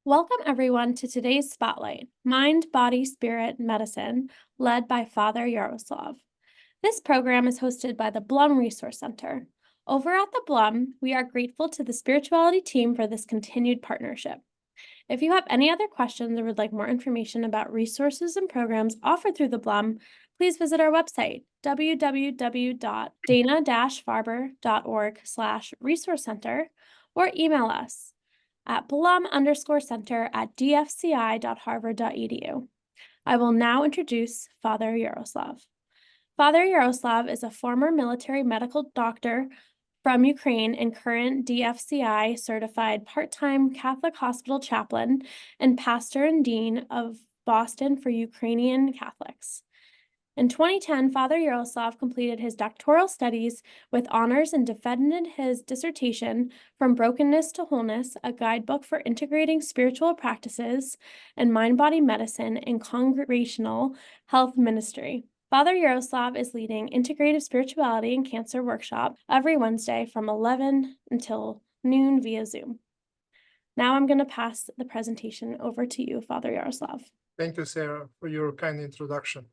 Welcome, everyone, to today's Spotlight Mind, Body, Spirit, Medicine, led by Father Yaroslav. This program is hosted by the Blum Resource Center. Over at the Blum, we are grateful to the spirituality team for this continued partnership. If you have any other questions or would like more information about resources and programs offered through the Blum, please visit our website, www.dana-farber.org/resource center, or email us at blum_center@dfci.harvard.edu. I will now introduce Father Yaroslav. Father Yaroslav is a former military medical doctor from Ukraine and current DFCI certified part-time Catholic hospital chaplain and pastor and dean of Boston for Ukrainian Catholics. In 2010, Father Yaroslav completed his doctoral studies with honors and defended his dissertation From Brokenness to Wholeness, a guidebook for integrating spiritual practices and mind-body medicine in congregational health ministry. Father Yaroslav is leading Integrative Spirituality and Cancer workshop every Wednesday from 11 until noon via Zoom. Now I'm going to pass the presentation over to you, Father Yaroslav. Thank you, Sarah, for your kind introduction.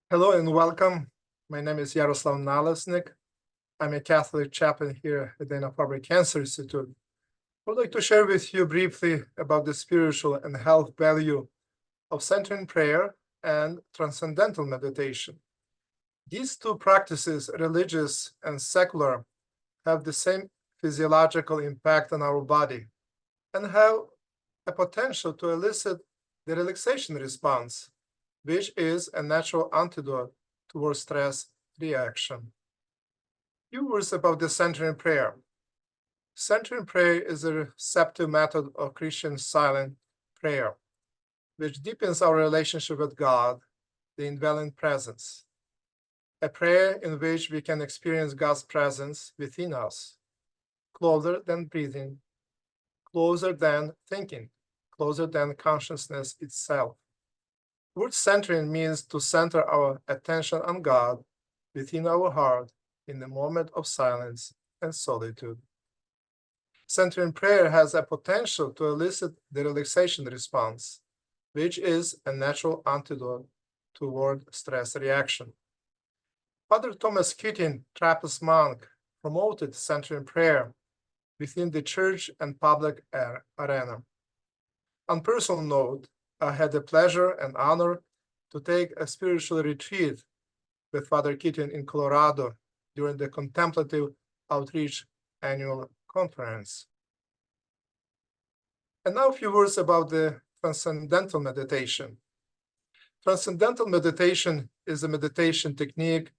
Hello and welcome. My name is Yaroslav Nalesnik. I'm a Catholic chaplain here at Dana-Farber Cancer Institute. I would like to share with you briefly about the spiritual and health value of centering prayer and transcendental meditation. These two practices, religious and secular, have the same physiological impact on our body and have a potential to elicit the relaxation response, which is a natural antidote towards stress reaction. Few words about the centering prayer. Centering prayer is a receptive method of Christian silent prayer, which deepens our relationship with God, the indwelling presence. A prayer in which we can experience God's presence within us, closer than breathing, closer than thinking, closer than consciousness itself. The word centering means to center our attention on God within our heart in the moment of silence and solitude. Centering prayer has a potential to elicit the relaxation response, which is a natural antidote toward stress reaction. Father Thomas Keating, Trappist monk, promoted centering prayer within the church and public arena. On personal note, I had the pleasure and honor to take a spiritual retreat with Father Keating in Colorado during the Contemplative Outreach Annual Conference. And now a few words about the transcendental meditation. Transcendental meditation is a meditation technique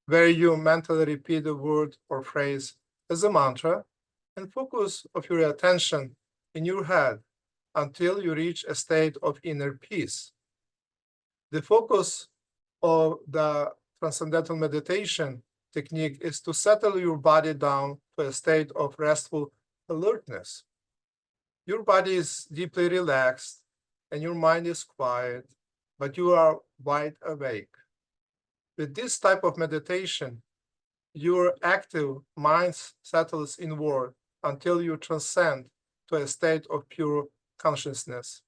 where you mentally repeat a word or phrase as a mantra and focus of your attention in your head until you reach a state of inner peace. The focus of the transcendental meditation technique is to settle your body down to a state of restful alertness. Your body is deeply relaxed and your mind is quiet, but you are wide awake. With this type of meditation, your active mind settles inward until you transcend to a state of pure consciousness.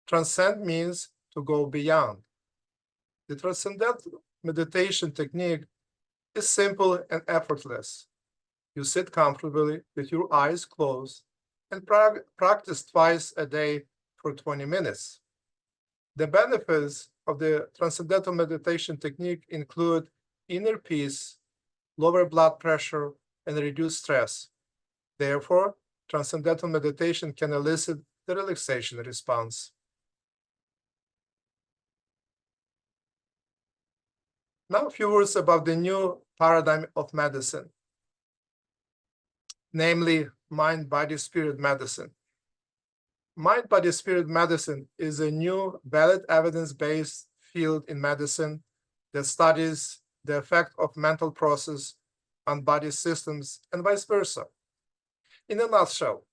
Transcend means to go beyond. The transcendental meditation technique is simple and effortless. You sit comfortably with your eyes closed and practice twice a day for 20 minutes. The benefits of the transcendental meditation technique include inner peace, lower blood pressure, and reduced stress. Therefore, transcendental meditation can elicit the relaxation response. Now a few words about the new paradigm of medicine, namely mind-body-spirit medicine. Mind-body-spirit medicine is a new, valid evidence-based field in medicine that studies the effect of mental process on body systems and vice versa. In a nutshell,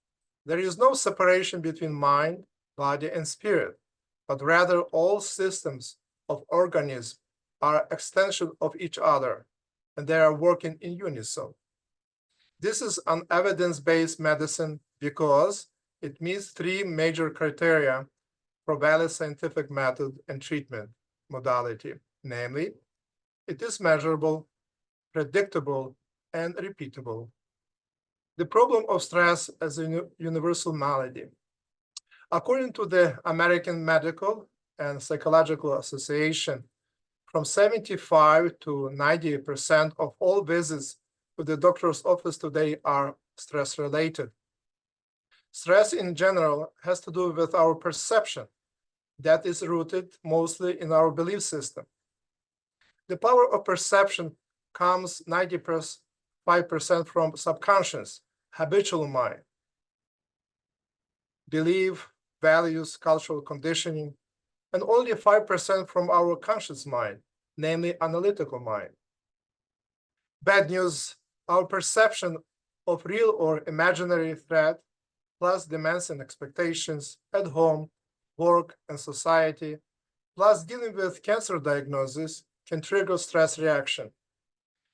there is no separation between mind, body, and spirit, but rather all systems of organisms are extension of each other, and they are working in unison. This is an evidence-based medicine because It meets three major criteria for valid scientific method and treatment modality, namely, it is measurable, predictable, and repeatable. The problem of stress as a universal malady. According to the American Medical and Psychological Association, from 75 to 90% of all visits to the doctor's office today are stress-related. Stress in general has to do with our perception that is rooted mostly in our belief system. The power of perception comes 95% from subconscious, habitual mind. Belief, values, cultural conditioning, and only 5% from our conscious mind, namely analytical mind. Bad news, our perception of real or imaginary threat, plus demands and expectations at home, work, and society, plus dealing with cancer diagnosis can trigger stress reaction,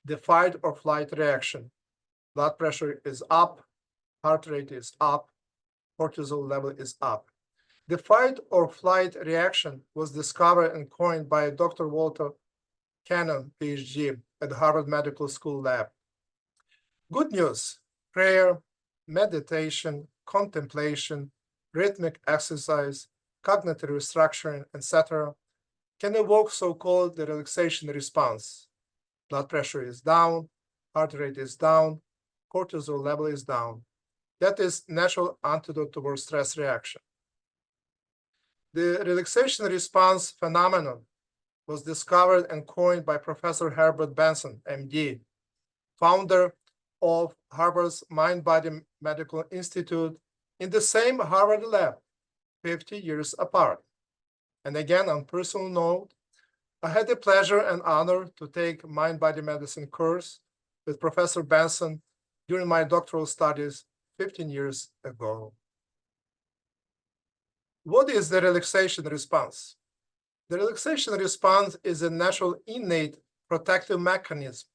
the fight or flight reaction. Blood pressure is up, heart rate is up, cortisol level is up. The fight or flight reaction was discovered and coined by Dr. Walter Cannon, PhD, at Harvard Medical School lab. Good news, prayer, meditation, contemplation, rhythmic exercise, cognitive restructuring, etc., can evoke so-called the relaxation response. Blood pressure is down, heart rate is down, cortisol level is down. That is natural antidote towards stress reaction. The relaxation response phenomenon was discovered and coined by Professor Herbert Benson, MD, founder of Harvard's Mind-Body Medical Institute in the same Harvard lab, 50 years apart. And again, on personal note, I had the pleasure and honor to take mind-body medicine course with Professor Benson during my doctoral studies 15 years ago. What is the relaxation response? The relaxation response is a natural innate protective mechanism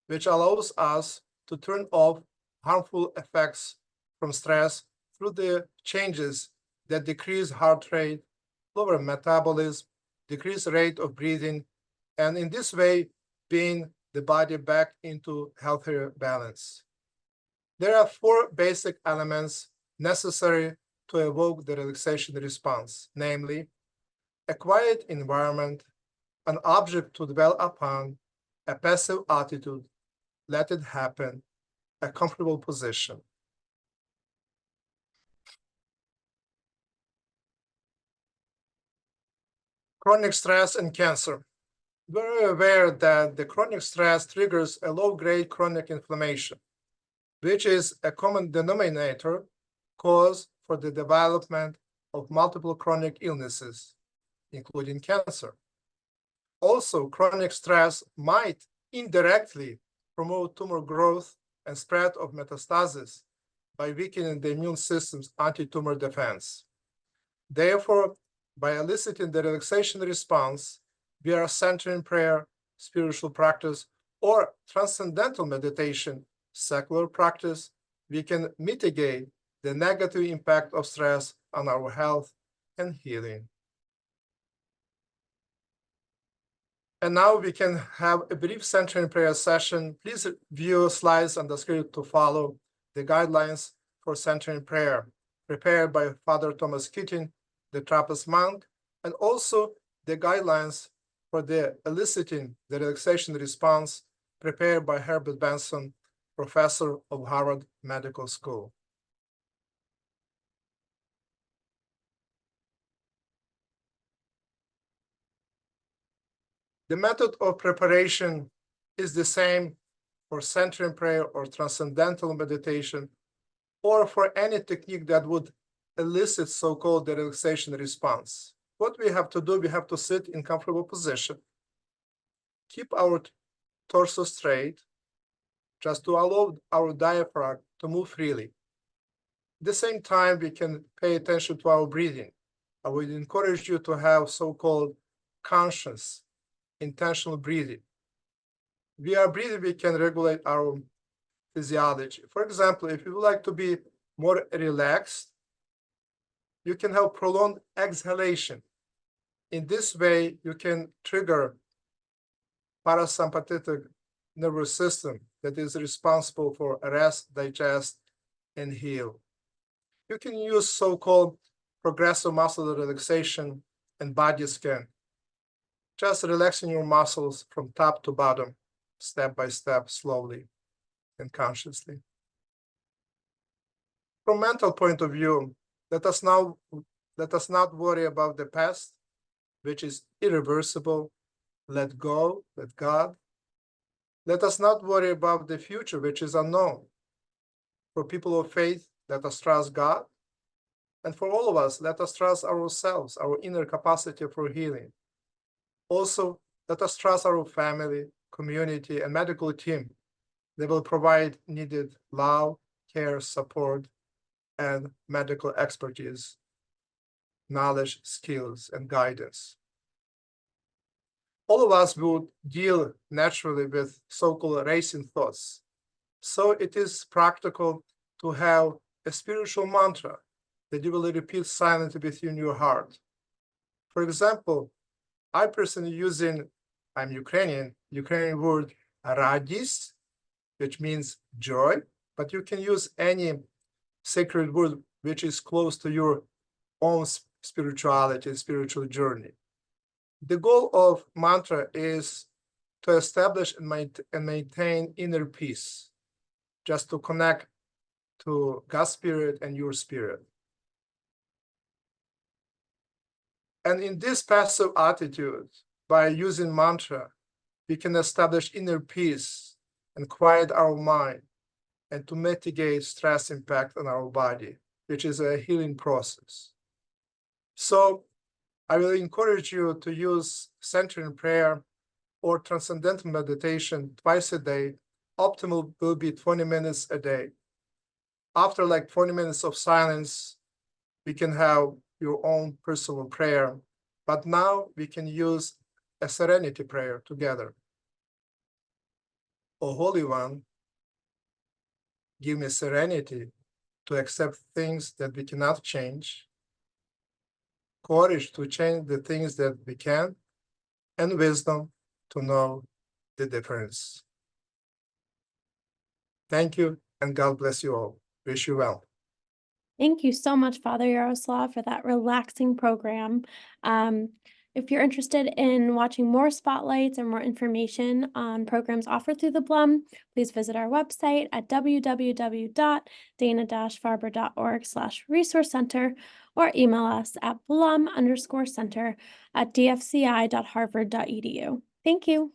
which allows us to turn off harmful effects from stress through the changes that decrease heart rate, lower metabolism, decrease rate of breathing, and in this way, bring the body back into healthier balance. There are four basic elements necessary to evoke the relaxation response, namely, a quiet environment, an object to dwell upon, a passive attitude, let it happen, a comfortable position. Chronic stress and cancer. We're aware that the chronic stress triggers a low-grade chronic inflammation, which is a common denominator cause for the development of multiple chronic illnesses, including cancer. Also, chronic stress might indirectly promote tumor growth and spread of metastasis by weakening the immune system's anti-tumor defense. Therefore, by eliciting the relaxation response via centering prayer, spiritual practice, or transcendental meditation, secular practice, we can mitigate the negative impact of stress on our health and healing. And now we can have a brief centering prayer session. Please view slides on the screen to follow the guidelines for centering prayer, prepared by Father Thomas Keating, the Trappist monk, and also the guidelines for the eliciting the relaxation response, prepared by Herbert Benson, professor of Harvard Medical School. The method of preparation is the same for centering prayer or transcendental meditation, or for any technique that would elicit so-called the relaxation response. What we have to do, we have to sit in comfortable position, keep our torso straight, just to allow our diaphragm to move freely. At the same time, we can pay attention to our breathing. I would encourage you to have so-called conscious, intentional breathing. Via breathing, we can regulate our physiology. For example, if you would like to be more relaxed, you can have prolonged exhalation. In this way, you can trigger parasympathetic nervous system that is responsible for rest, digest, and heal. You can use so-called progressive muscle relaxation and body scan, just relaxing your muscles from top to bottom, step by step, slowly and consciously. From mental point of view, let us not worry about the past, which is irreversible. Let go, let God. Let us not worry about the future, which is unknown. For people of faith, let us trust God. And for all of us, let us trust ourselves, our inner capacity for healing. Also, let us trust our family, community, and medical team. They will provide needed love, care, support, and medical expertise, knowledge, skills, and guidance. All of us would deal naturally with so-called racing thoughts. So it is practical to have a spiritual mantra that you will repeat silently within your heart. For example, I personally I'm Ukrainian word radis, which means joy, but you can use any sacred word which is close to your own spirituality, spiritual journey. The goal of mantra is to establish and maintain inner peace, just to connect to God's spirit and your spirit. And in this passive attitude, by using mantra, we can establish inner peace and quiet our mind and to mitigate stress impact on our body, which is a healing process. So I will encourage you to use centering prayer or transcendental meditation twice a day. Optimal will be 20 minutes a day. After like 20 minutes of silence, we can have your own personal prayer, but now we can use a serenity prayer together. O Holy One, give me serenity to accept things that we cannot change, courage to change the things that we can, and wisdom to know the difference. Thank you, and God bless you all. Wish you well. Thank you so much, Father Yaroslav, for that relaxing program. If you're interested in watching more spotlights or more information on programs offered through the Blum, please visit our website at www.dana-farber.org/resource center or email us at blum_center@dfci.harvard.edu. Thank you.